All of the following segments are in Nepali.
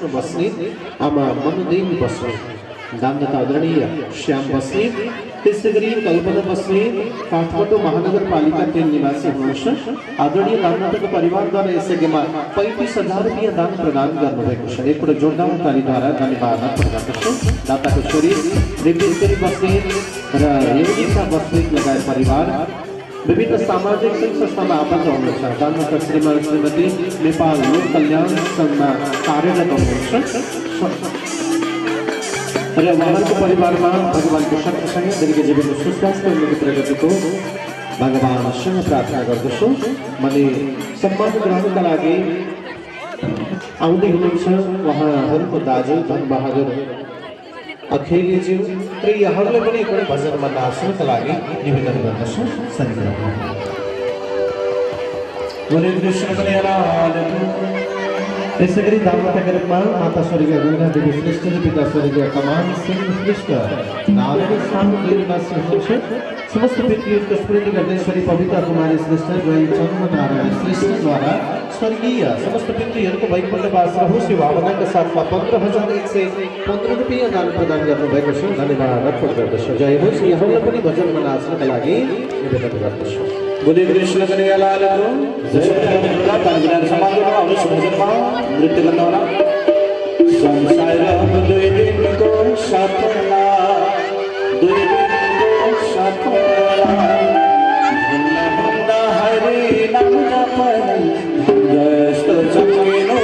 विष्णु बस्नेत, आमा मनुदेवी बस्नेत, दानदाता आदरणीय श्याम बस्नेत, त्यसै गरी कल्पना बस्नेत काठमाडौँ महानगरपालिका 3 निवासी हुनुहुन्छ। आदरणीय दानदाताको परिवारद्वारा यसैमा 35,000 रुपैयाँ दान प्रदान गर्नुभएको छ। एकपल्ट जोरदार तालीद्वारा धन्यवाद अर्पण गर्दछु। दाताको छोरी देवेश्वरी बस्नेत र योगिता बस्नेत लगायत परिवार विभिन्न सामाजिक सङ्घ संस्थामा आबद्ध हुनुहुन्छ। दानदाता श्रीमान श्रीमती नेपाल लोक कल्याण सङ्घमा कार्यरत हुनुहुन्छ र उहाँहरूको परिवारमा भगवानको शक्तिसँग दीर्घ जीवन सुस्वास्थ्य उन्नति प्रगतिको भगवानसँग प्रार्थना गर्दछु। मैले सम्मान ग्रहणका लागि आउँदै हुनुहुन्छ उहाँहरूको दाजु धनबहादुर अखेलीज्यू र यहाँहरूले पनि एकपल्ट भजनमा नाच्नका लागि निवेदन गर्दछु। त्यसै गरी दानदाता कार्यक्रममा माता स्वर्गीय गंगा देवी श्रेष्ठ र पिता स्वर्गीय कमान सिंह श्रेष्ठ नारायण साहु निवासी हुनुहुन्छ। समस्त व्यक्तिहरूको स्मृति गर्दै श्री पविता कुमारी श्रेष्ठ गई चन्द्र नारायण श्रेष्ठद्वारा स्वर्गीय समस्त व्यक्तिहरूको वैकुण्ठवास रहोस् यो भावनाका साथमा 15,115 रुपैयाँ दान प्रदान गर्नुभएको छ। धन्यवाद अर्पण गर्दछु। जय होस्। यहाँलाई पनि भजनमा नाच्नका लागि निवेदन गर्दछु। बोले कृष्ण कन्हैया लाल को जय। सम्मान गर्नु आउनुहोस् भजनमा नृत्य गर्न होला। संसार दुई दिनको सपना, दुई दिनको सपना, भुल्न भुल्न हरि नाम जपन जस्तो चम्किनु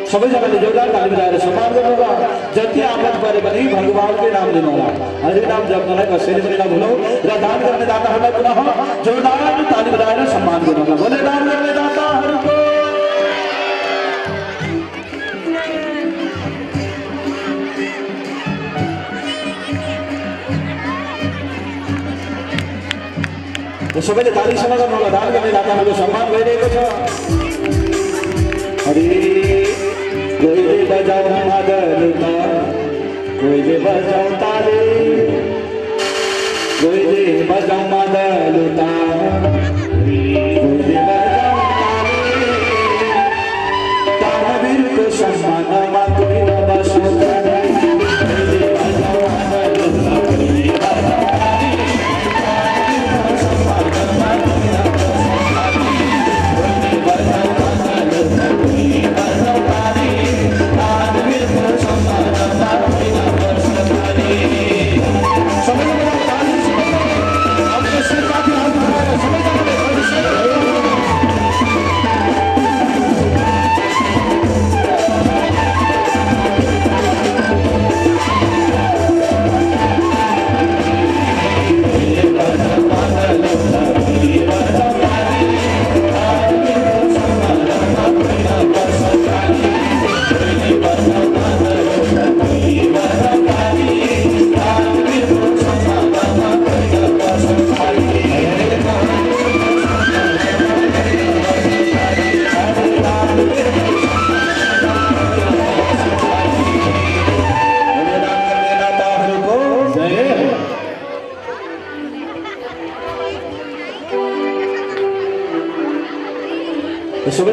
सबैजनाले जोरदार ताली बजाएर सम्मान गर्नुहोला। जति आफत परे पनि भगवानकै नाम लिनुहोला। हरि नाम जप्नलाई कसैले पनि नभुलौ र दान गर्ने दाताहरूलाई पुनः जोरदार ताली बजाएर सम्मान गर्नुहोला। बोले दान गर्ने दाताहरूको सबैले तालीसँग गर्नुहोला। दान गर्ने दाताहरूको सम्मान भइरहेको छ। हरि कोईले बजाऊ मादलता, कोईले बजाऊ ताले, कोईले बजाऊ मादलता, कोईले बजाऊ ताले, तानवीर को सम्मानमा कोई न बसो करे। कोईले बजाऊ मादलता, कोईले बजाऊ ताले, तानवीर को सम्मानमा कोई न बसो करे। कोईले बजाऊ मादलता, कोईले बजाऊ ताले, तानवीर को सम्मानमा कोई न बसो करे। सबैले ताली अपने सिर काफी हाथ उठाएर सबैजनाले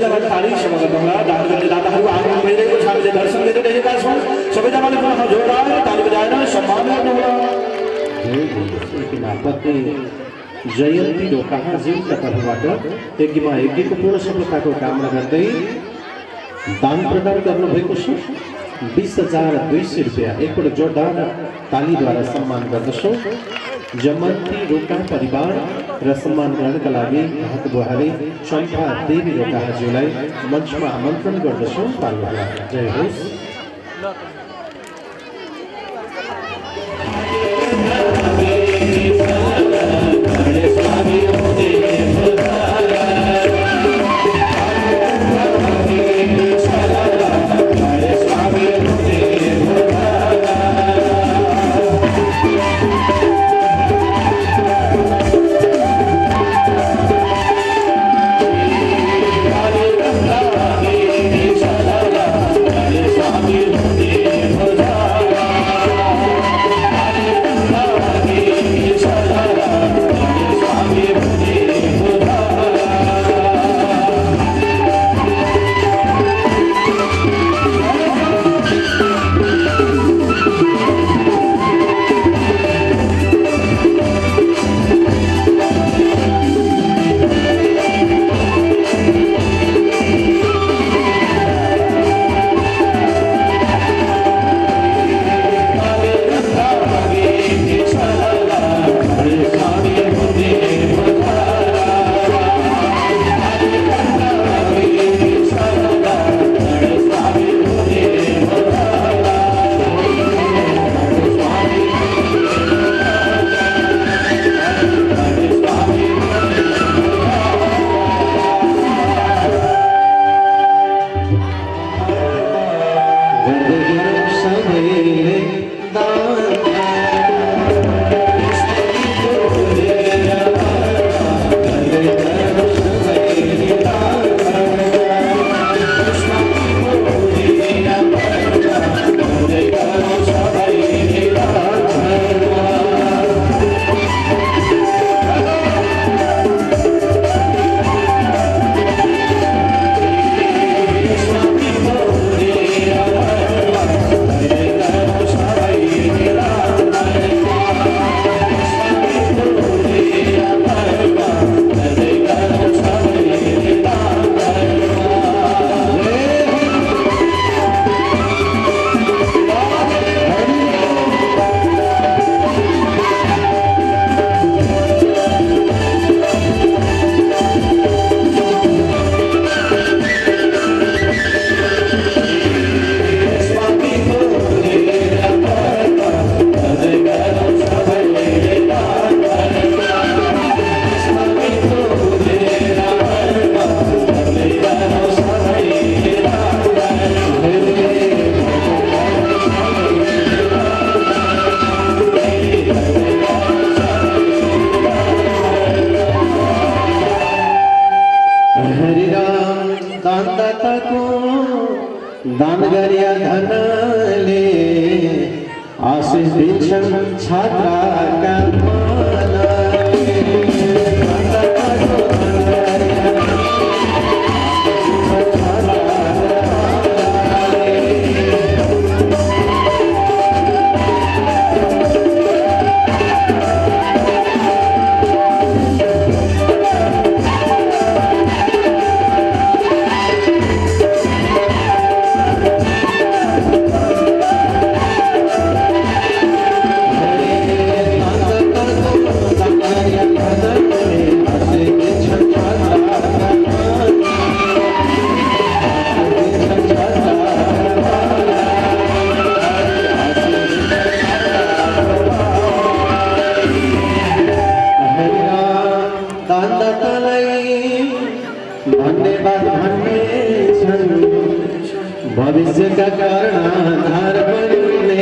सबैजनाले ताली क्षमा गर्नुहोला। दान गर्ने दाताहरू आगमन भइरहेको छ, हामीले दर्शन गरिरहेका छौँ। सबैजनाले पुनः जोरदार ताली बजाएर सम्मान गर्नुहोला। पत्नी जयन्ती ढोकाहाज्यूका तर्फबाट यज्ञमा यज्ञको पूर्ण सफलताको कामना गर्दै दान प्रदान गर्नुभएको छ 20,200 रुपियाँ। एकपल्ट जोरदार तालीद्वारा सम्मान गर्दछौँ। जमन्ती रोका परिवार र सम्मान गर्नका लागि हात बुहारी चम्पा देवी रोकाहाज्यूलाई मञ्चमा आमन्त्रण गर्दछौँ। पाल्नुहोला। जय होस्। दान गरिया धनले आशिष दिन्छन् छात्राका भविष्य का कारण आधार बनने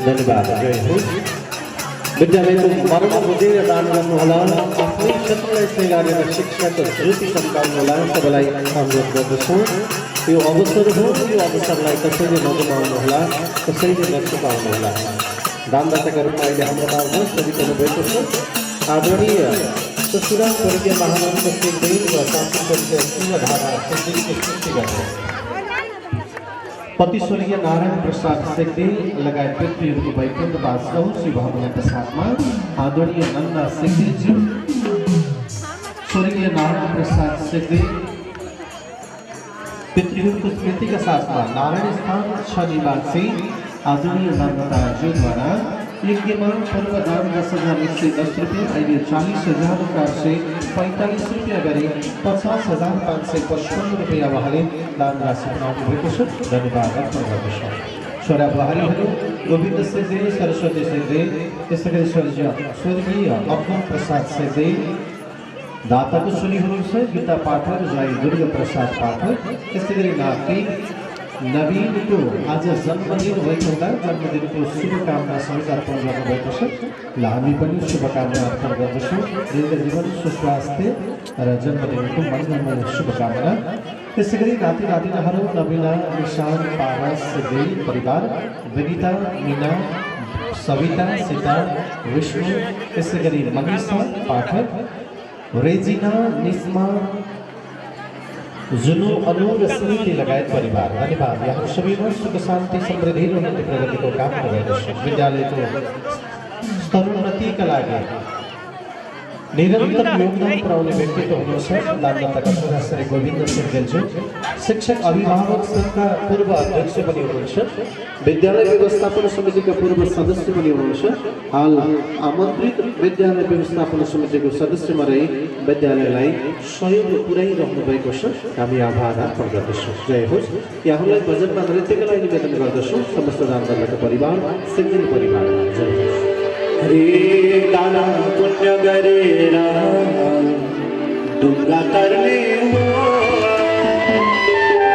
धन्यवाद। जय होस्। विद्यालयको मर्म बुझेर दान गर्नुहोला, आफ्नै क्षेत्रलाई स्वीकारेर शिक्षाको ज्योति चम्काउनुहोला, सबैलाई अनुरोध गर्दछौँ। यो अवसर हो, यो अवसरलाई कसैले नगुमाउनुहोला, कसैले नचुकाउनुहोला। दानदाताका रूपमा अहिले हाम्रो माझमा उपस्थित हुनुभएको छ आदरणीय ससुराल स्वर्गीय महानन्द सिंहदेव र शासन परिचय सिंहधारा सिंहदेवको स्तुति गर्छौँ। पति स्वर्गीय नारायण प्रसाद सिंहदेव लगायत व्यक्तिहरूको वैकुण्ठवास रहोस्। यो भावनाका साथमा आदरणीय नन्दा सिंहदेवज्यू, स्वर्गीय नारायण प्रसाद सिंहदेव पितृहरूको स्मृतिका साथमा नारायण स्थान 6 निवासी आदरणीय दानदाताज्यूद्वारा यज्ञमा पूर्वदान 10,110 रुपियाँ, अहिले 40,445 रुपियाँ गरी 50,555 रुपियाँ उहाँले दान राशि बनाउनु भएको छ। धन्यवाद अर्पण गर्दछौँ। छोरा बुहारीहरू गोविन्द सिंहदेव, सरस्वती सिंहदेव, त्यसै गरी स्वर्गीय अब्दुल प्रसाद सिंहदेव, दाताको सुनि हुनुहुन्छ गीता पाठक, जय दुर्गा प्रसाद पाठक, त्यसै गरी नाति नवीनको आज जन्मदिन भएको हुँदा जन्मदिनको शुभकामना सहित अर्पण गर्नुभएको छ। ल हामी पनि शुभकामना अर्पण गर्दछौँ। दीर्घ जीवन, सुस्वास्थ्य र जन्मदिनको मङ्गलमय शुभकामना। त्यसै गरी नाति नातिनाहरू नवीना, निशान, पारस सिंहदेव परिवार, विनिता, मीना, सविता, सीता, विष्णु, त्यसै गरी मनीषा पाठक, रेजिना, निस्मा, जुनु, अनु र स्मृति लगायत परिवार। धन्यवाद। यहाँ सबैमा सुख शान्ति समृद्धि र उन्नति प्रगतिको कामना गर्दछु। विद्यालयको स्तरोन्नतिका लागि निरन्तर योगदान पुर्याउने व्यक्तित्व हुनुहुन्छ दानदाताका छोरा श्री गोविन्द सिंहदेवज्यू। शिक्षक अभिभावक संघका पूर्व अध्यक्ष पनि हुनुहुन्छ, विद्यालय व्यवस्थापन समितिका पूर्व सदस्य पनि हुनुहुन्छ, हाल आमन्त्रित विद्यालय व्यवस्थापन समितिको सदस्यमा रही विद्यालयलाई सहयोग पुर्याइरहनु भएको छ। हामी आभार अर्पण गर्दछौँ। जय होस्। यहाँलाई भजनमा नृत्यका लागि निवेदन गर्दछौँ। समस्त दानदाताको परिवार, सिंहदेव परिवार, जय होस्। हरे दान पुण्य गरेर ढुङ्गा तर्ने हो,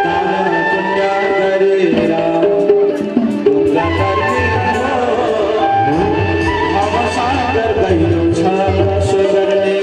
दान पुण्य गरेर ढुङ्गा तर्ने हो, भवसागर गहिरो छ सो गर्ने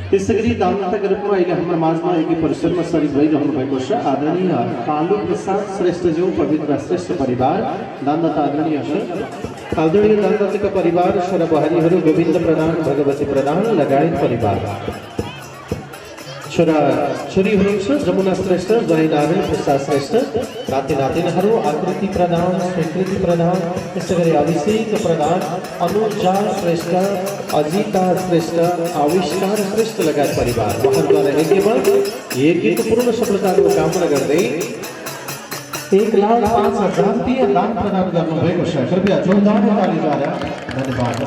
त्यसै गरी दानदाताका रूपमा अहिले हाम्रो माझमा एकै परिसरमा सरिक भइरहनु भएको छ आदरणीय कालु प्रसाद श्रेष्ठज्यू, पवित्र श्रेष्ठ परिवार, दानदाता आदरणीय दानदाताका परिवार, छोरा बुहारीहरू गोविन्द प्रधान, भगवती प्रधान लगायत परिवार, छोरा छोरी हुनुहुन्छ जमुना श्रेष्ठ, जय नारायण प्रसाद श्रेष्ठ, नाति नातिनाहरू आकृति प्रधान, स्वीकृति प्रधान, त्यसै गरी अभिषेक प्रधान, अनुजा श्रेष्ठ, अजिता श्रेष्ठ, आविष्कार श्रेष्ठ लगायत परिवार उहाँद्वारा यज्ञको पूर्ण सफलताको कामना गर्दै 1,05,000 दान प्रदान गर्नुभएको छ। कृपया जोरदार तालीद्वारा धन्यवाद।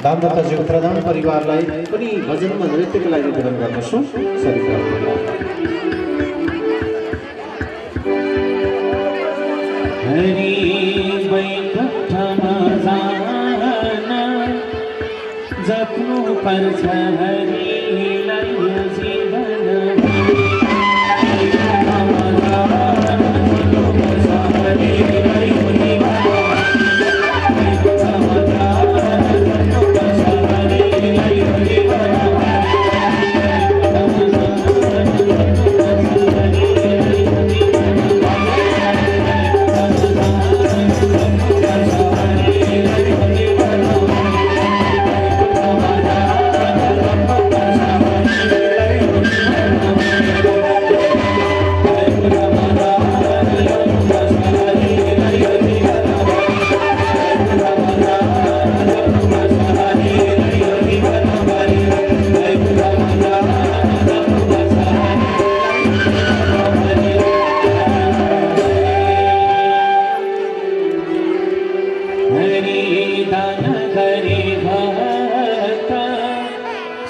दानदाताज्यू प्रधान परिवारलाई पनि भजनमा नृत्यका लागि निवेदन गर्दछौँ। हरि वैकुण्ठमा जान जप्नु पर्छ हरिलाई जीवन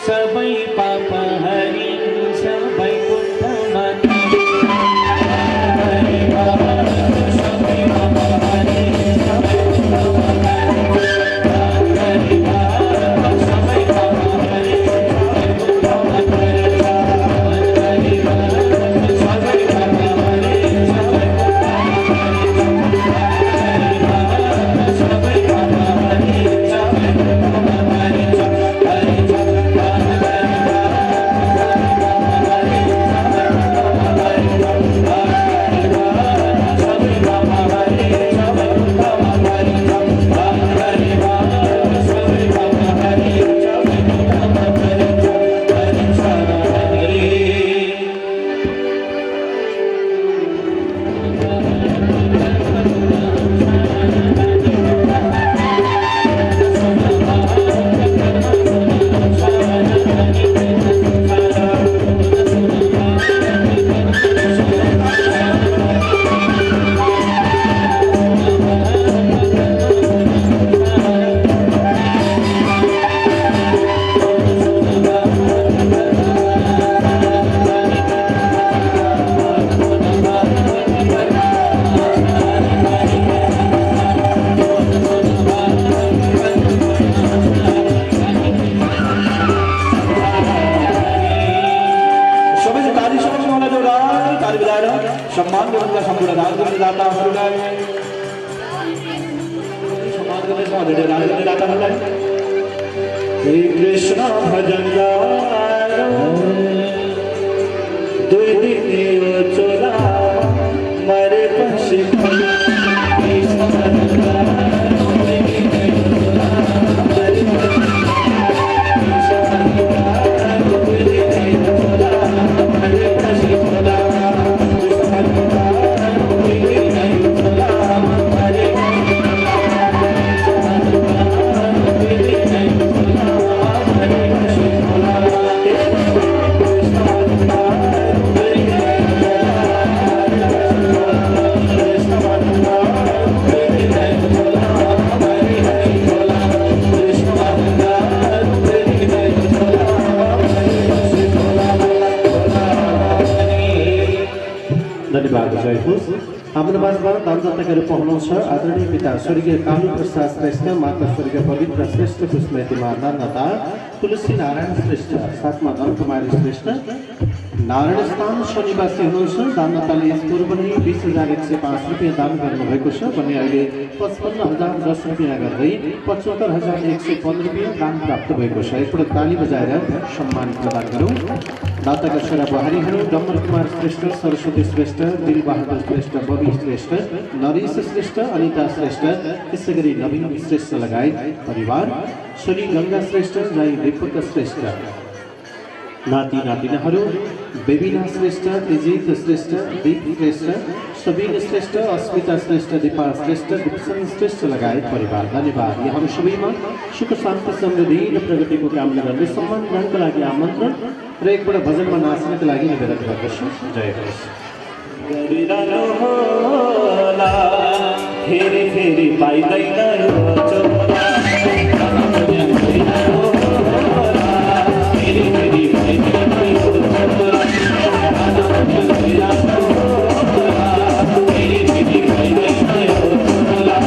सबै पाप हरिन्छ वैकुण्ठमा सम्मान गर्नुका सम्पूर्ण दाताहरूलाई सम्मान गर्ने छ धेरै दाताहरूलाई हे कृष्ण भजन गारो दुई दिन यो चोला मरे पछि कृष्ण भजन गारो दुई दिन यो चोला मरे पछि हाम्रो माझमा दानदाताका रूपमा हुनुहुन्छ आदरणीय पिता स्वर्गीय कालु प्रसाद श्रेष्ठ, माता स्वर्गीय पवित्र श्रेष्ठ, स्मृति दानदाता तुलसी नारायण श्रेष्ठ, साथमा धनकुमारी श्रेष्ठ नारायण स्थान शनिवासी हुनुहुन्छ। दानदाताले यस पूर्व नै 20,105 रुपियाँ दान गर्नुभएको छ भने अहिले 55,010 रुपियाँ गर्दै 75,115 रुपियाँ दान प्राप्त भएको छ। एकपटक ताली बजाएर सम्मान प्रदान गरौँ। दाताका छोरा बुहारीहरू डम्बर कुमार श्रेष्ठ, सरस्वती श्रेष्ठ, दिलबहादुर श्रेष्ठ, बबी श्रेष्ठ, नरेश श्रेष्ठ, अनिता श्रेष्ठ, त्यसै गरी नवीन श्रेष्ठ लगायत परिवार, छोरी गङ्गा श्रेष्ठ, जय विपुत श्रेष्ठ, नाति नातिनाहरू बेबिना श्रेष्ठ, तेजित श्रेष्ठ, दीप श्रेष्ठ, सबीन श्रेष्ठ, अस्मिता श्रेष्ठ, दीपा श्रेष्ठ, दिप्सन श्रेष्ठ लगायत परिवार धन्यवाद। यहाँ सबैमा सुख शान्ति समृद्धि र प्रगतिको कामना गर्ने सम्मान दानको लागि आमन्त्रण र एकपल्ट भजनमा नाच्नको लागि निवेदन गर्दछु। जय होस्। गरिरहनु होला फेरि फेरि पाइदैन यो चोला, गरिरहनु होला फेरि फेरि पाइदैन यो चोला, गरिरहनु होला फेरि फेरि पाइदैन यो चोला।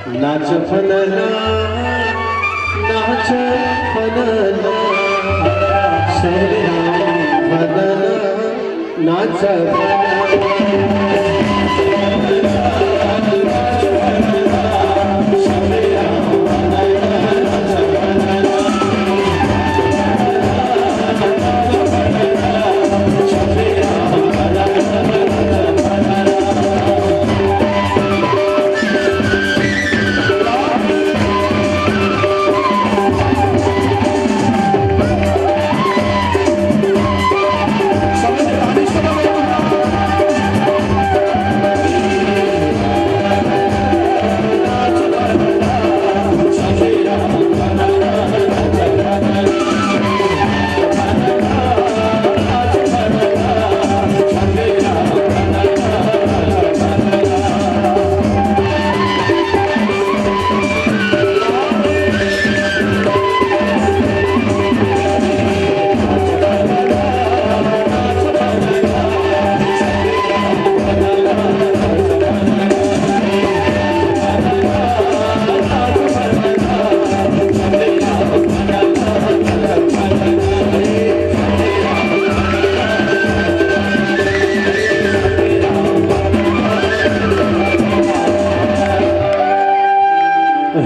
नाच फनना नाच फनना श्री राम फनना नाच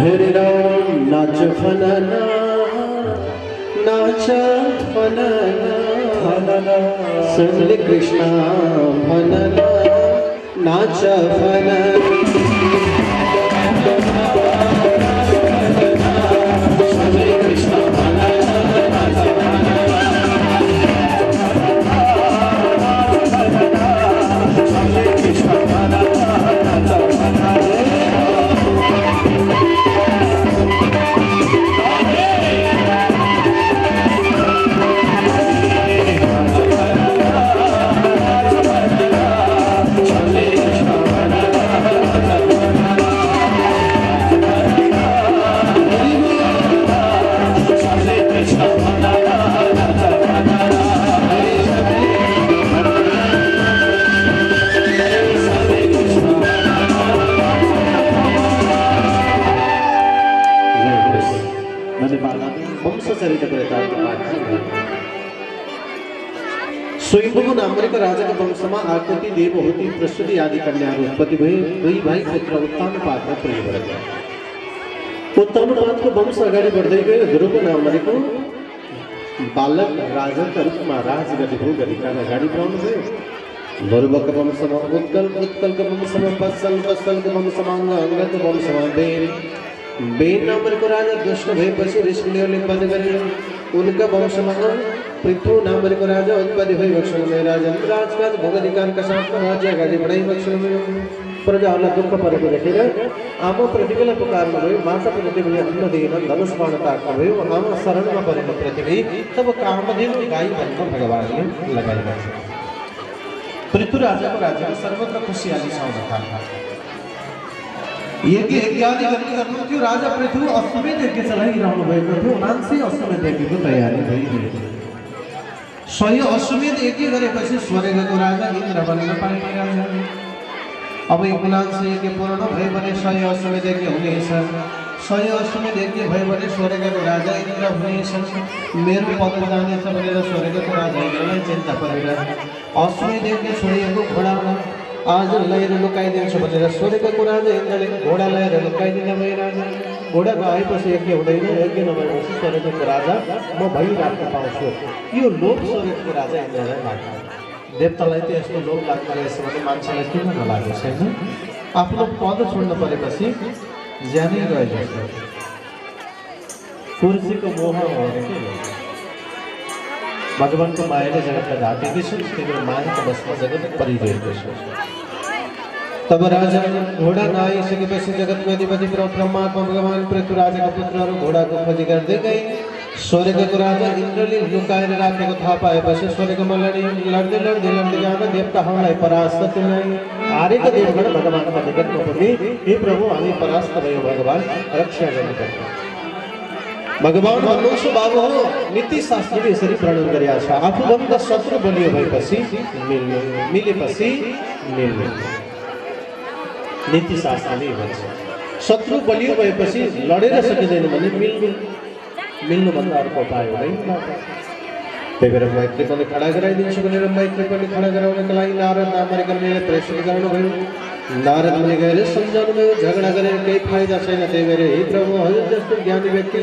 हरे राम नाच फनना नाच फनना श्री कृष्ण फनना नाच फनना स्वयंभू नामरिक राजा का वंशमा आकृति देव होती प्रस्तुति आदि कन्या उत्पत्ति भई दुई भाई पुत्र उत्तान पात्र प्रिय भरत उत्तान पात्र को वंश अगाडि बढ्दै गयो ध्रुव नामरिको बालक राजा का रूपमा राजगति भोग गरी अगाडि बढ्नु भयो ध्रुवको वंशमा उत्कलको वंशमा पसल को वंशमा अंगत वंशमा बेन नामरिको राजा दुष्ट भएपछि ऋषिमुनिहरूले पद गरे उनका वंशमा पृथु नामरिको राजा उत्पत्ति भई वंशमा राजा राजकाज भोगाधिकारका साथमा राज्य अगाडि बढाई वंशमा प्रजाहरूलाई दुःख परेको देखेर आमा प्रतिको पुकार्नु भयो माता प्रतिले अन्न दिएन धनुष बाण ताक्नु भयो आमा शरणमा परेको प्रतिले तब कामधेनु गाई भनेर भगवानले लगाएका छन् पृथु राजाको राज्यमा सर्वत्र खुसियाली छाउन थाल्यो यज्ञ इत्यादि गर्नु थियो राजा पृथु अश्वमेध यज्ञ चलाइरहनु भएको थियो 79 अश्वमेध यज्ञको तयारी भइरहेको थियो 100 अश्वमेध यज्ञ गरेपछि स्वर्गको राजा इन्द्र बन्न पाएका राजा अब 79 यज्ञ पूर्ण भयो भने 100 अश्वमेध यज्ञ हुनेछ 100 अश्वमेध यज्ञ भयो भने स्वर्गको राजा इन्द्र हुनेछ मेरो पद जानेछ भनेर स्वर्गको राजा इन्द्रलाई चिन्ता परेर अश्वमेध यज्ञ छोडिएको घोडामा आज लिएर लुकाइदिन्छ भनेर स्वर्गको राजा इन्द्रले घोडा लिएर लुकाइदिने भए राजा घोडा आएपछि यज्ञ हुँदैन यज्ञ नभएपछि स्वर्गको राजा म भइराख्न पाउँछु यो लोभ स्वर्गको राजा इन्द्रलाई लाग्छ देवतालाई त यस्तो लोभ लाग्दो रहेछ भने मान्छेलाई किन नलाग्यो छैन आफ्नो पद छोड्न परेपछि ज्यानै गए जस्तो कुर्सीको मोह हो के भगवानको मायाले जगतलाई ढाकेकी छ त्यही मायाको बसमा जगत परिरहेको छ तब राजा घोडा नआइसकेपछि जगतको अधिपति ब्रह्मा भगवान पृथु राजाका पुत्रहरू घोडाको खोजी गर्दै गए स्वर्गको राजा इन्द्रले लुकाएर राखेको थाहा पाएपछि स्वर्गमा लड्दै जाँदा देवताहरूलाई परास्त तुल्याए हारेको देवगण भगवानका निकटमा पुगे हे प्रभु हामी परास्त भयो भगवान रक्षा गर्नुपर्छ भगवान भन्नुहुन्छ बाबु हो नीति शास्त्रले यसरी वर्णन गरेका छ आफूभन्दा शत्रु बलियो भएपछि मिलेपछि मिल्ने नीति शास्त्रले भन्छ शत्रु बलियो भएपछि लडेर सकिँदैन भने मिल्नुभन्दा अर्को उपाय हुँदैन। त्यही भएर मैत्री पनि खडा गराइदिन्छु भनेर मैत्री पनि खडा गराउनको लागि नारद नामरी कर्मीले प्रेषण गर्नुभयो। नारद मुनि गएर सम्झाउनुभयो, झगडा गरेर केही फाइदा छैन। त्यही भएर हे प्रभु, हजुर जस्तो ज्ञानी व्यक्ति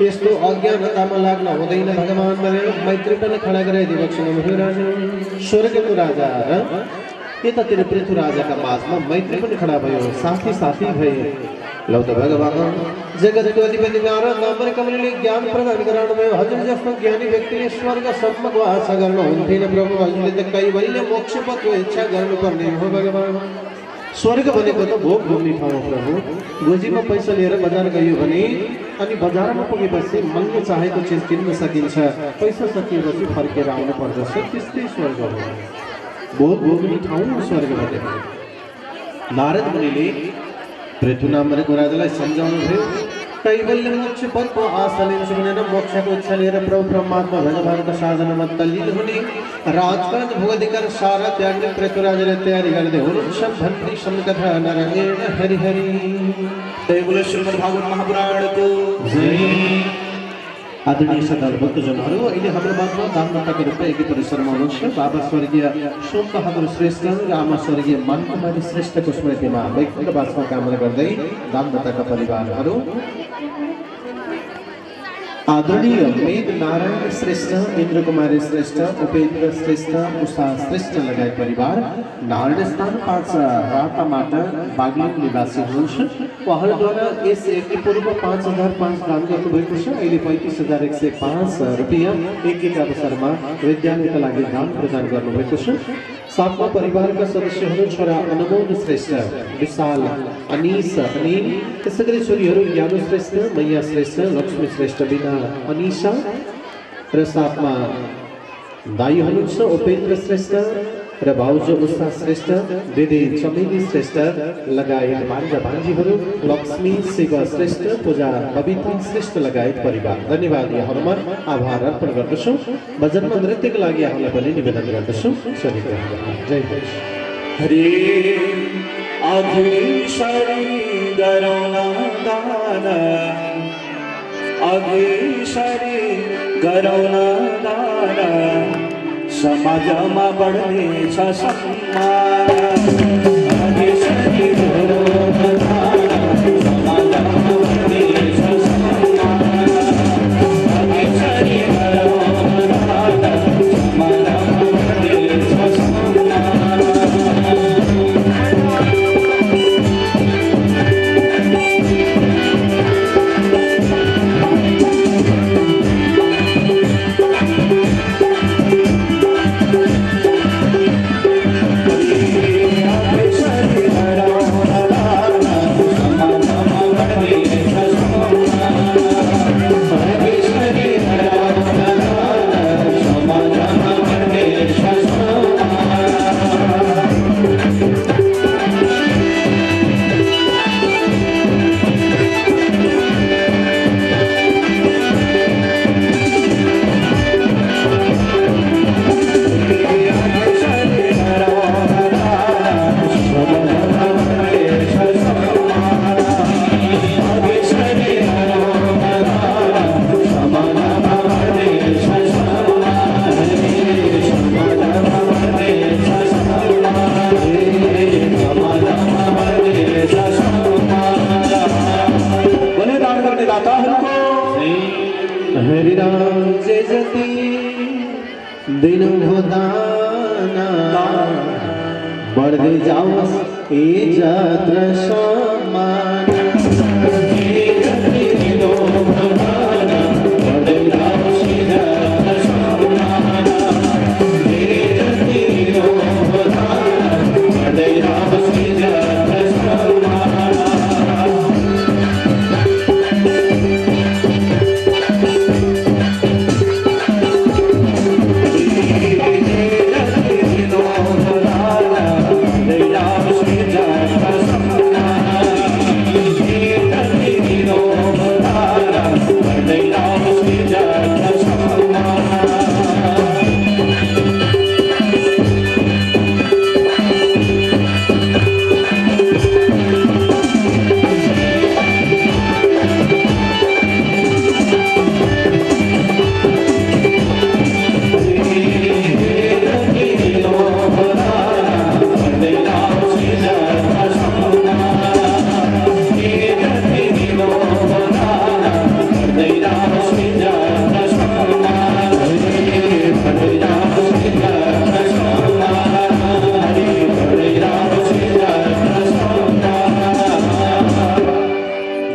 यस्तो अज्ञानतामा लाग्न हुँदैन भगवान् भनेर मैत्री पनि खडा गराइदिएको छु। राजा स्वर्गको राजा र यतातिर पृथ्वी राजाका माझमा मैत्री पनि खडा भयो, साथी साथी भए। लौ त भगवान् जगतको अधिपति नारद नामरी कमलले ज्ञान प्रदान गराउनुभयो। हजुर जस्तो ज्ञानी व्यक्तिले स्वर्गसम्मको आशा गर्नुहुन्थेन प्रभु, हजुरले त कैवल्य मोक्ष पदको इच्छा गर्नुपर्ने हो भगवान्। स्वर्ग भनेको त भोग भोग्ने ठाउँ हो प्रभु। गोजीमा पैसा लिएर बजार गयो भने अनि बजारमा पुगेपछि मनले चाहेको चिज किन्न सकिन्छ, पैसा सकिएपछि फर्केर आउनु पर्दछ। त्यस्तै स्वर्ग हो, भोग भोग्ने ठाउँ स्वर्ग भनेको। नारद मुनिले पृथ्वी नामको राजालाई सम्झाउनु भयो, कैवल्य मोक्ष पदको आशा लिन्छु भनेर मोक्षको इच्छा लिएर प्रभु परमात्मा भगवानको साधनामा तल्लीन हुने, राजकाज भोगाधिकार सारा त्याग्ने पृथ्वी राजाले तयारी गर्दै हुनुहुन्छ भन्ने सम्कथा नारायण हरि हरि। जय बोलो श्रीमद् भागवत महापुराणको जय। आदरणीय श्रद्धालु भक्तजनहरू, अहिले हाम्रो माझमा दानदाताको रूपमा एकै परिसरमा हुनुहुन्छ बाबा स्वर्गीय सोमबहादुर श्रेष्ठ र आमा स्वर्गीय मनकुमारी श्रेष्ठको स्मृतिमा वैकुण्ठवासमा कामना गर्दै दानदाताका परिवारहरू आदरणीय मेघ नारायण श्रेष्ठ, इन्द्र कुमारी श्रेष्ठ, उपेन्द्र श्रेष्ठ, उषा श्रेष्ठ लगायत परिवार नारायण स्थान 5 रातामाटा बागलुङ निवासी हुनुहुन्छ। उहाँहरूद्वारा यस यज्ञ पूर्व 5005 दान गर्नुभएको छ। अहिले 35,105 रुपियाँ एक अवसरमा विद्यालयका लागि दान प्रदान गर्नुभएको छ। साथमा परिवारका सदस्यहरू छोरा अनुमोद श्रेष्ठ, विशाल, अनिस, अनिल, त्यसै गरी छोरीहरू ज्ञानु श्रेष्ठ, मैया श्रेष्ठ, लक्ष्मी श्रेष्ठ, बिना, अनिशा र साथमा दाई हुनुहुन्छ उपेन्द्र श्रेष्ठ र भाउजू उषा श्रेष्ठ, दिदी चमेली श्रेष्ठ लगायत भान्जा भान्जीहरू लक्ष्मी शिव श्रेष्ठ, पूजा बबिता श्रेष्ठ लगायत परिवार। धन्यवाद, यहाँहरूमा आभार अर्पण गर्दछौँ। भजनमा नृत्यको लागि यहाँलाई पनि निवेदन गर्दछौँ। जय हरे अघिसरी गरौना दान, अघिसरी गरौना दान, समाजमा बढ्ने छ सम्मान। अघिसरी गरौना दान, समाजमा बढ्ने छ सम्मान। अघिसरी गरौना दान, समाजमा बढ्ने छ सम्मान। बढ़ते जाओ ए जात्रा सम्मान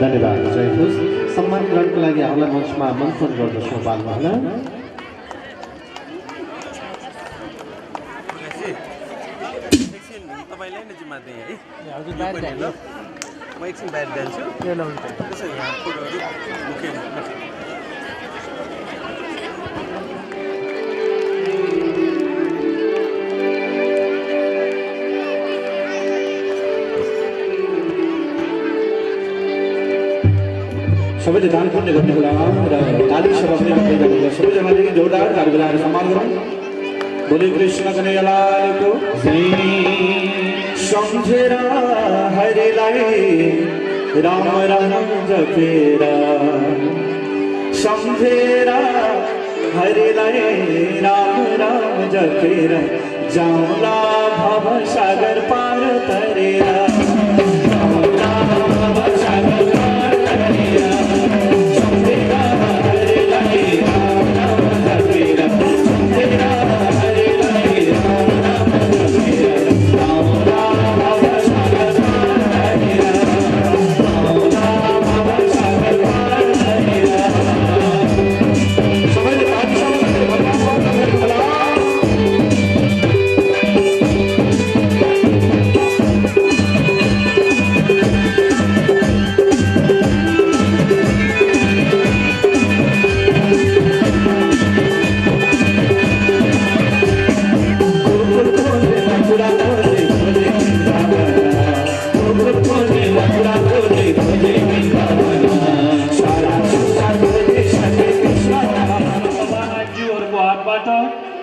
धन्यवाद जय होस्। सम्मान ग्रहणको लागि हामीलाई मञ्चमा आमन्त्रण गर्दछौँ बाल महिला। तपाईँलाई नै जिम्मा दिएँ है हजुर बाहिर जानु म एकछिन बाहिर जान्छु त्यसो यहाँ फोटोहरू मुख्य सबैले दान पुण्य गर्ने होला र ताली सभा पनि गर्दै गर्नु सबैजनाले जोरदार ताली बजाएर सम्मान गरौँ। बोले कृष्ण कन्हैयालालको सम्झेर हरिलाई राम राम जपेर सम्झेर हरिलाई राम राम जपेर जाउँला भव सागर पार तरेर जाउँला भव सागर पार तरेर सम्झेर हरिलाई राम राम जपेर सम्झेर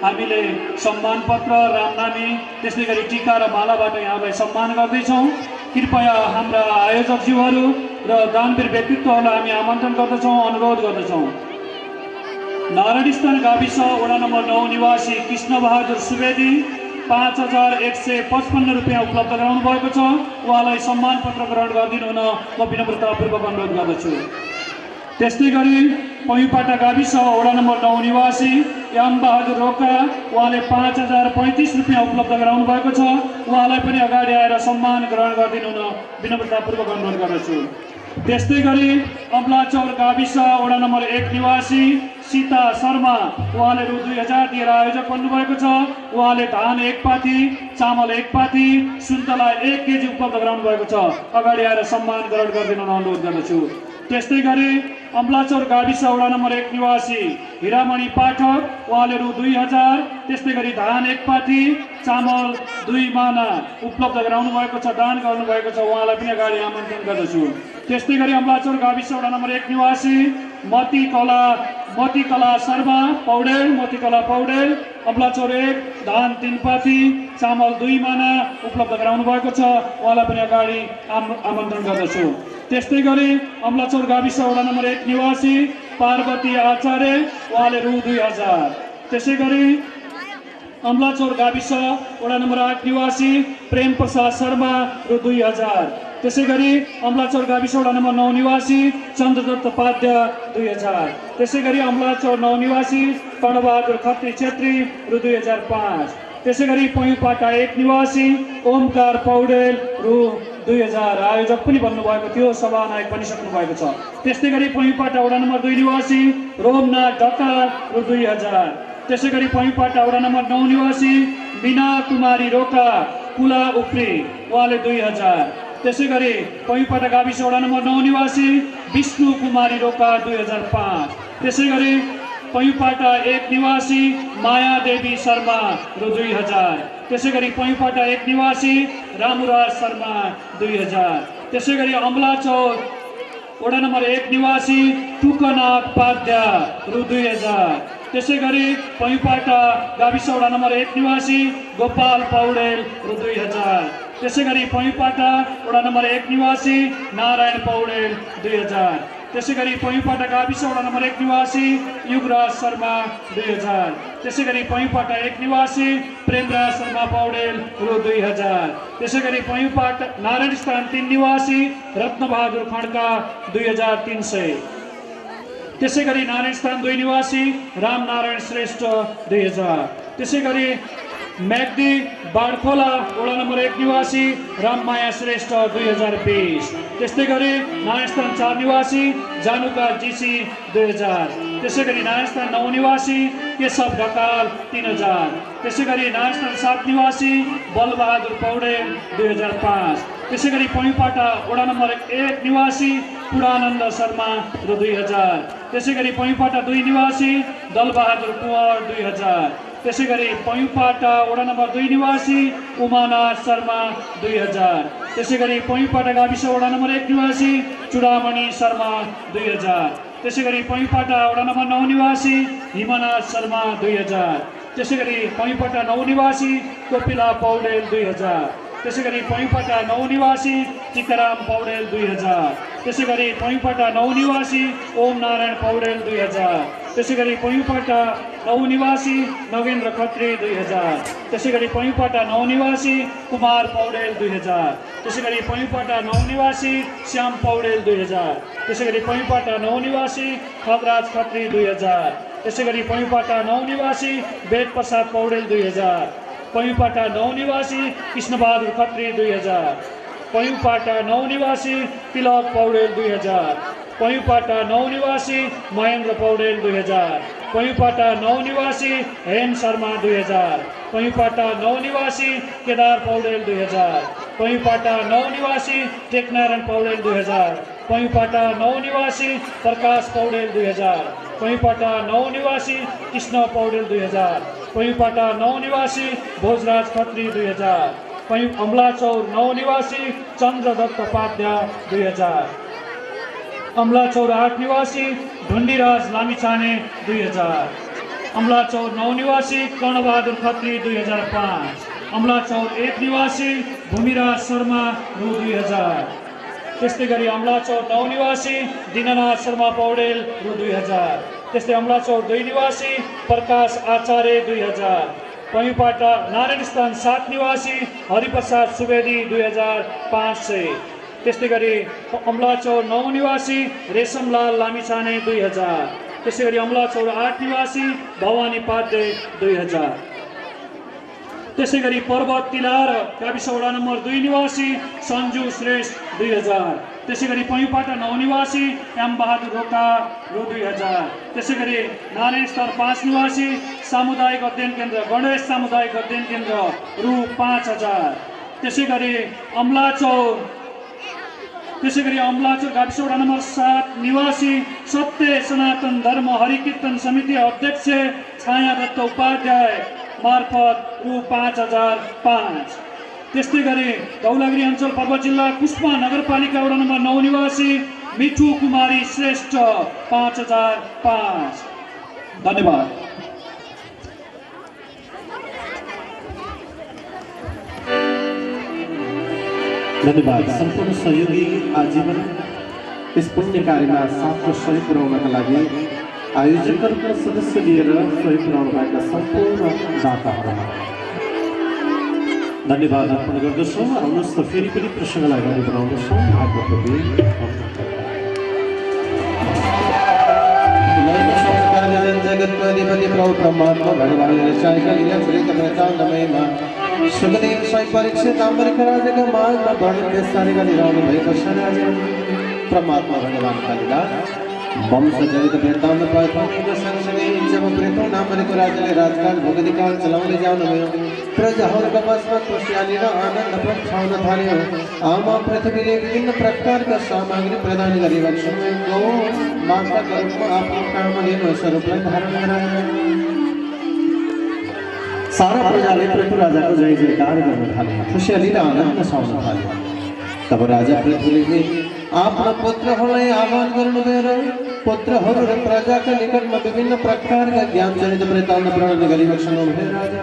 हामीले सम्मान पत्र रामनामी त्यसै गरी टीका र मालाबाट यहाँलाई सम्मान गर्दैछौँ। कृपया हाम्रा आयोजकज्यूहरू र दानवीर व्यक्तित्वहरूलाई हामी आमन्त्रण गर्दछौँ, अनुरोध गर्दछौँ। नारायणस्थान गाविस वडा नम्बर 9 निवासी कृष्णबहादुर सुवेदी 5155 रुपियाँ उपलब्ध गराउनु भएको छ। उहाँलाई सम्मान पत्र ग्रहण गरिदिनु हुन म विनम्रतापूर्वक अनुरोध गर्दछु। त्यस्तै गरी पैपाटा गाविस वडा नम्बर 9 निवासी याम बहादुर रोका उहाँले 5035 रुपियाँ उपलब्ध गराउनु भएको छ। उहाँलाई पनि अगाडि आएर सम्मान ग्रहण गरिदिनु हुन विनम्रतापूर्वक अनुरोध गर्दछु। त्यस्तै गरी अम्लाचौर गाविस वडा नम्बर 1 निवासी सीता शर्मा उहाँले रु 2000 दिएर आयोजक बन्नुभएको छ। उहाँले धान 1 पाथी, चामल 1 पाथी, सुन्तला 1 केजी उपलब्ध गराउनु भएको छ। अगाडि आएर सम्मान ग्रहण गरिदिनु हुन अनुरोध गर्दछु। त्यस्तै गरी अम्लाचौर गाविस वडा नम्बर 1 निवासी हिरामणि पाठक उहाँले रु 2000, त्यस्तै गरी धान 1 पाथी, चामल 2 माना उपलब्ध गराउनु भएको छ, दान गर्नुभएको छ। उहाँलाई पनि अगाडि आमन्त्रण गर्दछु। त्यस्तै गरी अम्लाचौर गाविस वडा नम्बर 1 निवासी मतिकला शर्मा पौडेल अम्लाचौर 1 धान 3 पाथी, चामल 2 माना उपलब्ध गराउनु भएको छ। उहाँलाई पनि अगाडि आमन्त्रण गर्दछु। त्यस्तै गरी अम्लाचौर गाविस वडा नम्बर 1 निवासी पार्वती आचार्य उहाँले रु 2000। त्यसै गरी अम्लाचौर गाविस वडा नम्बर 8 निवासी प्रेम प्रसाद शर्मा रु 2000। त्यसै गरी अम्लाचौर गाविस वडा नम्बर 9 निवासी चन्द्रदत्त पाध्य 2000। त्यसै गरी अम्लाचौर 9 निवासी कर्णबहादुर खत्री छेत्री रु 2005। त्यसै गरी पैपाटा 1 निवासी ओमकार पौडेल रु 2000 आयोजक पनि बन्नुभएको थियो, सभानायक बनिसक्नु भएको छ। त्यस्तै गरी पैपाटा वडा नम्बर 2 निवासी रोमनाथ ढकाल रु 2000। त्यसै गरी पैपाटा वडा नम्बर 9 निवासी मीना कुमारी रोका कुला उप्री उहाँले 2000। त्यसै गरी पैपाटा गाविस वडा नम्बर 9 निवासी विष्णु कुमारी रोका 2005। त्यसै गरी पैपाटा 1 निवासी माया देवी शर्मा रु 2000। त्यसै गरी पैपाटा 1 निवासी रामुराज शर्मा 2000। त्यसै गरी अम्लाचौर वडा नम्बर 1 निवासी टुकनाथ पाध्य रु 2000। त्यसै गरी पैपाटा गाविस वडा नम्बर 1 निवासी गोपाल पौडेल रु 2000। त्यसै गरी पैपाटा वडा नम्बर 1 निवासी नारायण पौडेल 2000। त्यसै गरी पैपाटा गाविस वडा नम्बर 1 निवासी युगराज शर्मा 2000। त्यसै गरी पैपाटा 1 निवासी प्रेमराज शर्मा पौडेल रु 2000। त्यसै गरी पैपाटा नारायणस्थान 3 निवासी रत्नबहादुर खड्का 2300। त्यसै गरी नारायणस्थान 2 निवासी रामनारायण श्रेष्ठ 2000। त्यसै गरी म्याग्दी बाडखोला वडा नम्बर 1 निवासी राममाया श्रेष्ठ 2020। त्यस्तै गरी नारायणस्थान 4 निवासी जानुका जीसी 2000। त्यसै गरी नारायणस्थान 9 निवासी केशव ढकाल 3000। त्यसै गरी नारायणस्थान 7 निवासी बलबहादुर पौडेल 2005। त्यसै गरी पैपाटा वडा नम्बर 1 निवासी पुरानन्द शर्मा र 2000। त्यसै गरी पैपाटा 2 निवासी दलबहादुर कुँवर 2000। त्यसै गरी पैपाटा वडा नम्बर 2 निवासी उमानाथ शर्मा 2000। त्यसै गरी पैपाटा गाविस वडा नम्बर 1 निवासी चुडामणि शर्मा 2000। त्यसै गरी पैपाटा वडा नम्बर 9 निवासी हिमनाथ शर्मा 2000। त्यसै गरी पैपाटा 9 निवासी कोपिला पौडेल 2000। त्यसै गरी पैपाटा 9 निवासी टिकाराम पौडेल 2000। त्यसै गरी पैपाटा 9 निवासी ओम नारायण पौडेल 2000। त्यसै गरी पैपाटा 9 निवासी नगेन्द्र खत्री 2000। त्यसै गरी पैपाटा 9 निवासी कुमार पौडेल 2000। त्यसै गरी पैपाटा 9 निवासी श्याम पौडेल 2000। त्यसै गरी पैपाटा 9 निवासी खगराज खत्री 2000। त्यसै गरी पैपाटा 9 निवासी वेद प्रसाद पौडेल 2000। पैपाटा 9 निवासी कृष्णबहादुर खत्री 2000। पैपाटा 9 निवासी तिलक पौडेल 2000। पैपाटा 9 निवासी महेन्द्र पौडेल 2000। पैपाटा 9 निवासी हेम शर्मा 2000। पैपाटा 9 निवासी केदार पौडेल 2000। पैपाटा 9 निवासी टेकनारायण पौडेल 2000। पैपाटा 9 निवासी प्रकाश पौडेल 2000। पैपाटा 9 निवासी कृष्ण पौडेल 2000। पैपाटा 9 निवासी भोजराज खत्री 2000। अमलाचौर 9 निवासी चन्द्रदत्त उपाध्याय 2000। अमलाचौर 8 निवासी ढुण्डीराज लामिछाने 2000। अमलाचौर 9 निवासी कर्णबहादुर खत्री 2005। अमलाचौर 1 निवासी भूमिराज शर्मा रु 2000। त्यस्तै गरी अमलाचौर 9 निवासी दीननाथ शर्मा पौडेल रु 2000। त्यस्तै अमलाचौर 2 निवासी प्रकाश आचार्य 2000। पैपाटा नारायणस्थान 7 निवासी हरिप्रसाद सुवेदी 2500। त्यस्तै गरी अमलाचौर 9 निवासी रेशमलाल लामिछाने 2000। त्यसै गरी अमलाचौर 8 निवासी भवानी पाध्ये 2000। त्यसै गरी पर्वत तिलार गाविस वडा नम्बर 2 निवासी सञ्जु श्रेष्ठ 2000। त्यसै गरी पैपाटा 9 निवासी एम बहादुर रोका रु 2000। त्यसै गरी नारायणस्थान 5 निवासी सामुदायिक अध्ययन केन्द्र गणेश सामुदायिक अध्ययन केन्द्र रु 5000। त्यसै गरी अमलाचौर गाविस वडा नम्बर 7 निवासी सत्य सनातन धर्म हरिकीर्तन समिति अध्यक्ष छाया दत्त उपाध्याय मार्फत रु 5005। त्यस्तै गरी धौलागिरी अञ्चल पर्वत जिल्ला कुस्मा नगरपालिका वडा नम्बर 9 निवासी मिठु कुमारी श्रेष्ठ 5005। धन्यवाद। धन्यवाद। सम्पूर्ण सहयोगी आजीवन यस पुण्य कार्यमा साथको सहयोग पुर्याउनका लागि आयोजकहरूका सदस्य लिएर सहयोग पुर्याउनु भएका सम्पूर्ण दाताहरूलाई धन्यवाद अर्पण गर्दछौँ। आउनुहोस् त फेरि पनि प्रसङ्गलाई अगाडि बढाउँदछौँ। जगत्पति प्रभु परमात्मा भगवान सुखदेव साई परीक्षित अमेरिका राज्यका मार्गमा वर्णित सारे गरिरहनु भएको छ। परमात्मा भगवान कालिदास वंश जनित वृत्तान्त पाएको सँगसँगै जब प्रेतो नामको राजाले राजकाल भोगधिकार चलाउँदै जानुभयो, प्रजाहरूका वशमा खुसियाली र आनन्द छाउन थाल्यो। आमा पृथ्वीले विभिन्न प्रकारका सामग्री प्रदान गरिरहेको माताका रूपमा आफ्नो कामधेनु स्वरूपलाई धारण गरायो। सारा प्रजाले पृथ्वी राजाको जय जयकार गर्न थाले, खुसियाली र आनन्द छाउन थाल्यो। तब राजा पृथ्वीले आफ्ना पुत्रहरूलाई आह्वान गर्नुभयो र पुत्रहरू र प्रजाका निकटमा विभिन्न प्रकारका ज्ञान जनित वृत्तान्त प्रदान गरिरहेको भयो। राजा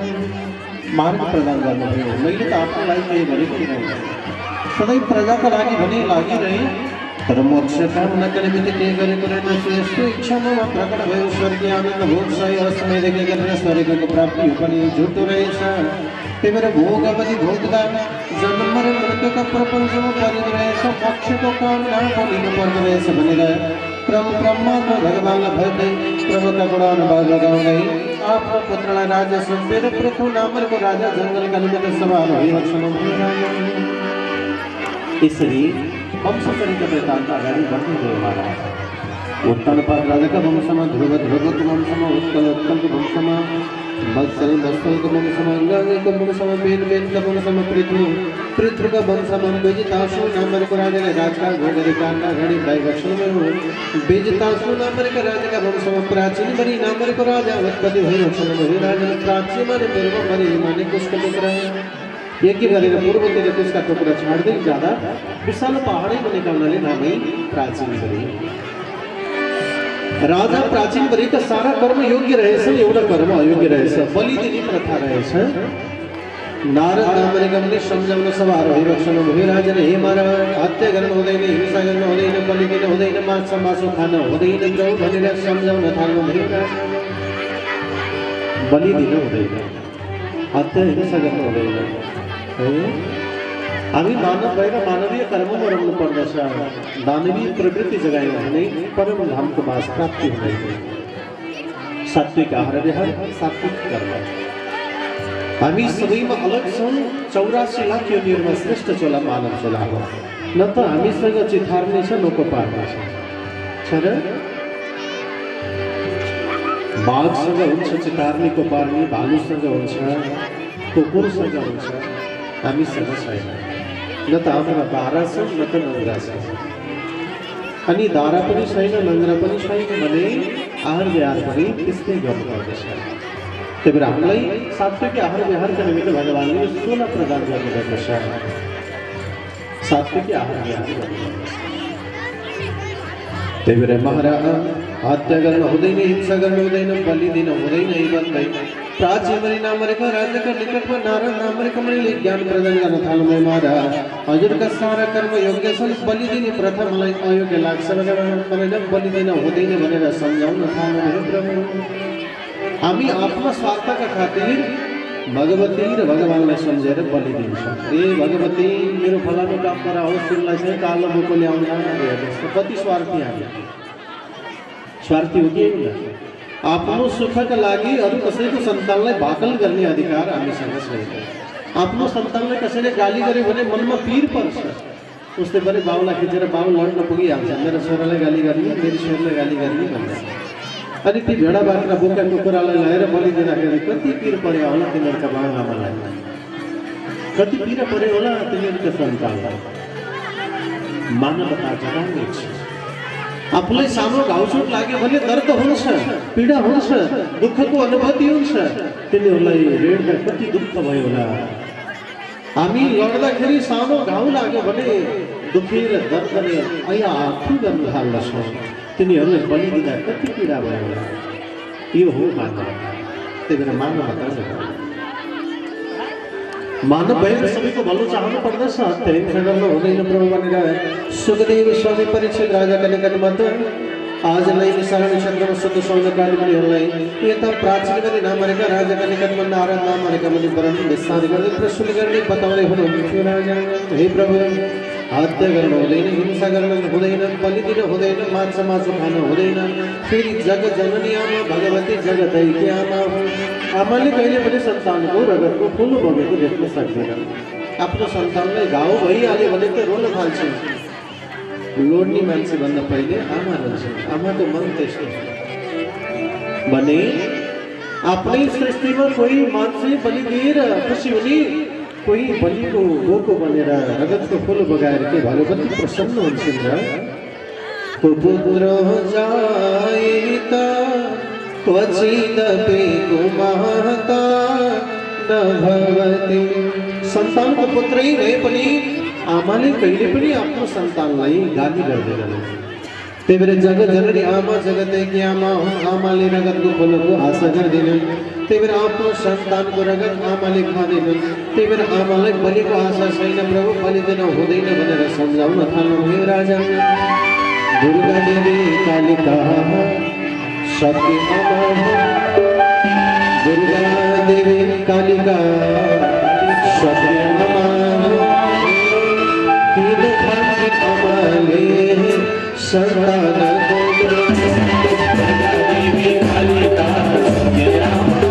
मार्ग प्रदान गर्नुभयो। मैले त आफ्नो लागि केही गरेको छैन, सधैँ प्रजाका लागि भने लागिरहे, तर मोक्ष कामनाका निमित्त केही गरेको रहेनछु। यस्तो इच्छामा प्रकट भयो। स्वर्गीय आनन्द भोग सही समयदेखि गरेर स्वर्गको प्राप्ति पनि झुटो रहेछ। त्यही भएर भोग अवधि भोग्दा जन्म र मृत्युका प्रपञ्चमा परिरहेको रहेछ, मोक्षको कामना बोलिनु पर्दो रहेछ भनेर प्रभु परमात्मा भगवानलाई भन्दै प्रभुका गुणगान गाउँदै आपको पुत्रला राजा सुपेर पृथु नामर को राजा जंगल कलमत सवार होई वचन इसरी वंश परिकर तांता गाड़ी बढ़ती गए महाराज उत्तल पर राजा का वंशमा ध्रुव ध्रुव को वंशमा उत्कल उत्कल को वंशमा मत्सल मत्सल को वंशमा अंगांग को वंशमा बेन बेन का वंशमा पृथु पृथु का वंशमा बेजताशु नामर को राजा ने राज का घोड़े कांडा घड़ी भाई वचन में हो बेजताशु नामर का राजा का वंशमा प्राचीन बनी नामर को राजा उत्पत्ति भई वचन में राजा ने प्राचीन माने पूर्व बनी माने कुछ को टुकड़ा एक ही बारे में पूर्व तेरे कुछ का टुकड़ा छाड़ दे ज्यादा विशाल पहाड़ी बने का नाले नाम ही प्राचीन बनी राजा प्राचीन बरी का सारा कर्म योग्य रहे से एवढा कर्म अयोग्य रहे से बलि देनी प्रथा रहे से नारद नामने गमने समझावන सवार होई रक्षण होई राजा ने हे मारा हत्या गर्न हुँदैन हिंसा गर्न हुँदैन बलि दिन हुँदैन माछा मासु खान हुँदैन जाऊ भनेर समझाउन थाल्नु भयो बलि दिन हुँदैन हत्या हिंसा गर्न हुँदैन हामी मानव भएर मानवीय कर्ममा रहनु पर्दछ दानवीय प्रवृत्ति जगायो भने परम धामको वास प्राप्ति हुँदैन सात्विक आहार विहार सात्विक कर्म हामी सबैमा अलग छौँ 84 लाख योनिहरूमा श्रेष्ठ चोला मानव चोला हो न त हामीसँग चिथार्ने छ न को पार्ने छ र बाघसँग हुन्छ चितार्नेको पार्ने भालुसँग हुन्छ कुकुरसँग हुन्छ हामीसँग छैन न त हाम्रा दारा छ न त नङ्ग्रा छ अनि दारा पनि छैन नङ्ग्रा पनि छैन भने आहार विहार पनि त्यस्तै गर्नुपर्दछ त्यही भएर हामीलाई सात्विक आहार विहारका निमित्त भगवानले 16 प्रदान गर्नुपर्दछ सात्विक आहार विहार त्यही भएर महाराज हत्या गर्न हुँदैन हिंसा गर्न हुँदैन बलि दिन हुँदैन यी भन्दै प्राचीन नामरेका राजाका निकटमा नारायण नामरेका मैले ज्ञान प्रदान गर्न थाल्नु महाराज हजुरका सारा कर्म योग्य छन् बलि दिने प्रथा मलाई अयोग्य लाग्छ भनेर बलि दिन हुँदैन भनेर सम्झाउन थाल्नु प्रभु हामी आफ्नो स्वार्थका खातिर भगवती र भगवानलाई सम्झेर बलि दिन्छौँ ए भगवती मेरो फलानु काम गराओस् तिमीलाई चाहिँ कालो बोको ल्याउन जस्तो कति स्वार्थी हामी स्वार्थी हो कि आफ्नो सुखका लागि अरू कसैको सन्तानलाई भाकल गर्ने अधिकार हामीसँग छैन आफ्नो सन्तानलाई कसैले गाली गर्यो भने मनमा पीर पर्छ उसले पनि बाउलाई खिचेर बाउ लड्न पुगिहाल्छ मेरो छोरालाई गाली गर्ने मेरो छोरीलाई गाली गर्ने भन्छ अनि ती भेडा बाख्रा बोका कुकुरालाई ल्याएर बलि दिँदाखेरि कति पीर पर्यो होला तिनीहरूका बाउ आमालाई कति पीर पर्यो होला तिनीहरूका सन्तानलाई मानवता जगाउने छ आफूलाई सानो घाउचोट लाग्यो भने दर्द हुन्छ पीडा हुन्छ दुःखको अनुभूति हुन्छ तिनीहरूलाई ऋणमा कति दुःख भयो होला हामी लड्दाखेरि सानो घाउ लाग्यो भने दुखेर दर्दले अया आफू गर्न थाल्दछौँ तिनीहरूलाई बलि दिँदा कति पीडा भयो होला यो हो मानव त्यही भएर मानवता मानव भएर सबैको भलो चाहनु पर्दछ हत्या हिंसा गर्न हुँदैन प्रभु भनेर सुखदेव स्वामी परीक्षित राजाका निकटमा त आजलाई विशाल नक्षत्रमा शुद्ध सौनकालीहरूलाई यता प्राचीन गरी नामरेका राजाका निकटमा नारद नामरेका मुनि वर्ण विस्तार गर्दै प्रश्न गर्ने बताउँदै हुनुहुन्थ्यो राजा हे प्रभु हत्या गर्न हुँदैन हिंसा गर्न हुँदैन बलि दिन हुँदैन माछा मासु खान हुँदैन फेरि जग जननी आमा भगवती जगतैकी आमा आमाले कहिले पनि सन्तानको रगतको फुल बगेको देख्न सक्दैन आफ्नो सन्तानलाई घाउ भइहाल्यो भने त रोन थाल्छ लोड्ने मान्छे भन्दा पहिले आमा रहन्छ आमाको मन त्यस्तो भने आफ्नै सृष्टिमा कोही मान्छे बलि दिएर खुसी हुने कोही बलिको गोको बनेर रगतको फुल बगाएर के भगवती प्रसन्न हुन्छन् र पुत्र जाइता क्वचिदपि कुमाता न भवति सन्तानको पुत्रै भए पनि आमाले कहिले पनि आफ्नो सन्तानलाई गाली गर्दैनन् त्यही भएर जगत जननी आमा जगतैकी आमा आमाले रगतको फुलको आशा गर्दैनन् त्यही भएर आफ्नो सन्तानको रगत आमाले खाँदैनन् त्यही भएर आमालाई बलिको आशा छैन प्रभु बलि दिन हुँदैन भनेर सम्झाउन थाल्नुभयो राजा दुर्गा देवी कालिका सबकी आमा दुर्गा देवी कालिका सबकी आमा तीन भाग्य अमले संतान को देवी कालिका सबके आमा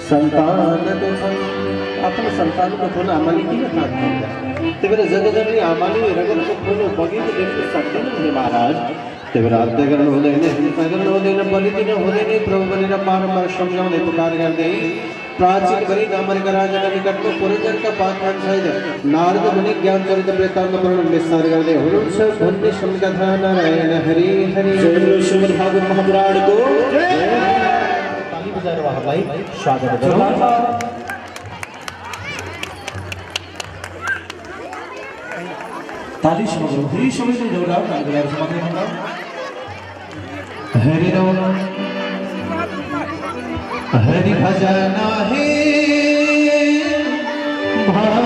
संतान दुखम आपण संतान को थोन आमाली की ना तेरे जगजननी आमाली रगत को थोनो बगी को देख सकते हैं महाराज तेरे आद्यगरण होने ने हिंसागरण होने ने बलिदिन होने ने प्रभु बने न बार समझाने पुकार कर दे प्राचीन बरी नामर का राजा का निकट को पुरजन का पाठान साइड नारद मुनि ज्ञान चरित प्रेतांग पुराण विस्तार कर दे हुरुन से धन्य शब्द कथा नारायण हरि हरि जय श्रीमद् भागवत महापुराण को ताली बजा रहा भाई स्वागत करो ताली समग्र ही समझ जोड़ा कागलार समग्र होगा हरि राम हरि भजना है भाता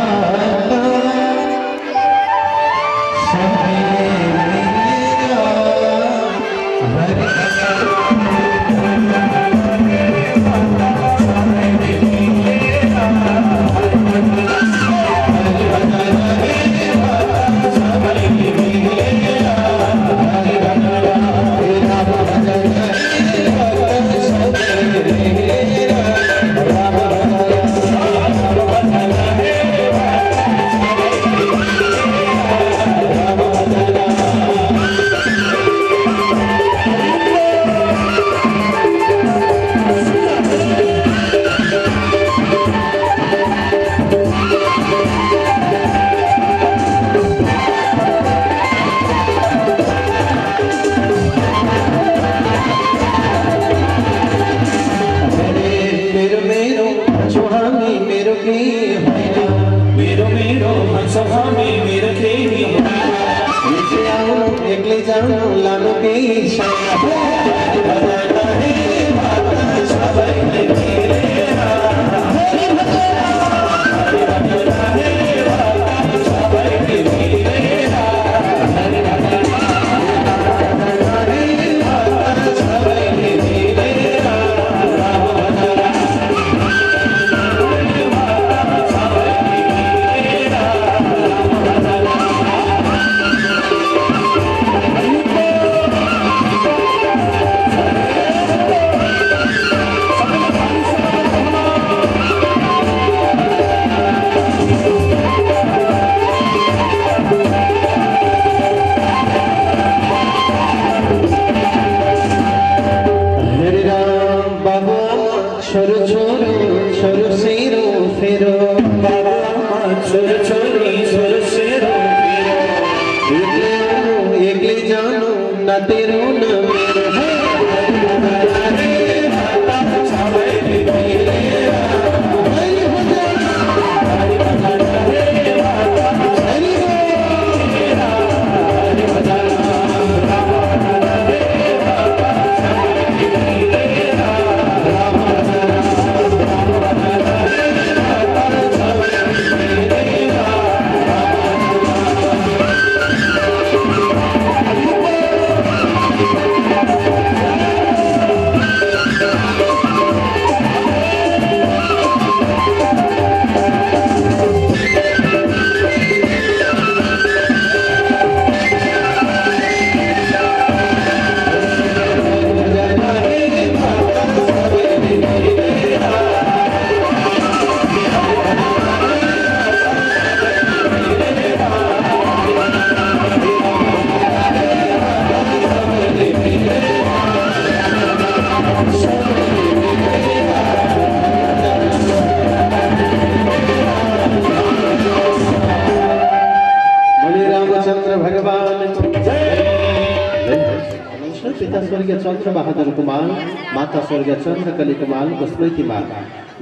पिता स्वर्गीय चंद्र बहादुर कुमार माता स्वर्गीय चंद्र कली कुमार स्मृति मार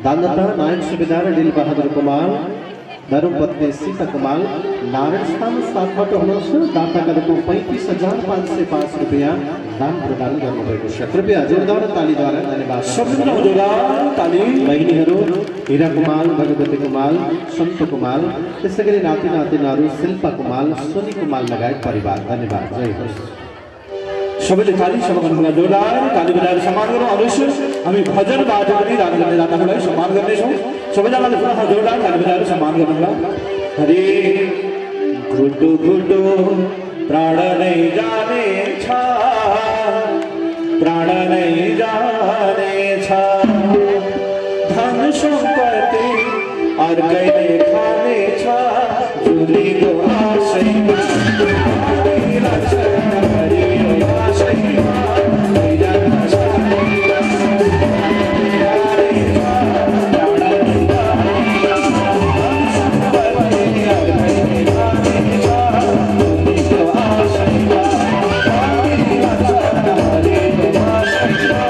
दानदाता नारायण सुबेदार दिल बहादुर कुमार धर्मपत्नी सीता कुमार नारायण स्थान साथबाट हुनुहुन्छ दाताका रूपमा 35,505 रुपैयाँ दान प्रदान गर्नुभएको छ। कृपया जोरदार तालीद्वारा धन्यवाद। सबैजना जोरदार ताली। बहिनीहरू हीरा कुमार भगवती कुमार सन्त कुमार त्यसै गरी नाति नातिनाहरू शिल्पा कुमार सोनी कुमार लगायत परिवार धन्यवाद। जय होस्। सबैले ताली सबैजना जोरदार ताली बजाएर सम्मान गरौँ। अवश्य हामी भजन बाटो पनि दान गर्ने दाताहरूलाई सम्मान गर्नेछौँ। सबैजनाले पुनः जोरदार ताली बजाएर सम्मान गर्नुहोला। हरि घुटु घुटु प्राण नै जाने छ, प्राण नै जाने छ, सम्पत्ति अर्कैले खाने छ जुरीको आशैमा हामी रक्षण गरियो आशैमा लैजान सक्दैन सम्पत्ति अर्कैले खाने छ जुरीको आशैमा हामी रक्षण गरियो आशैमा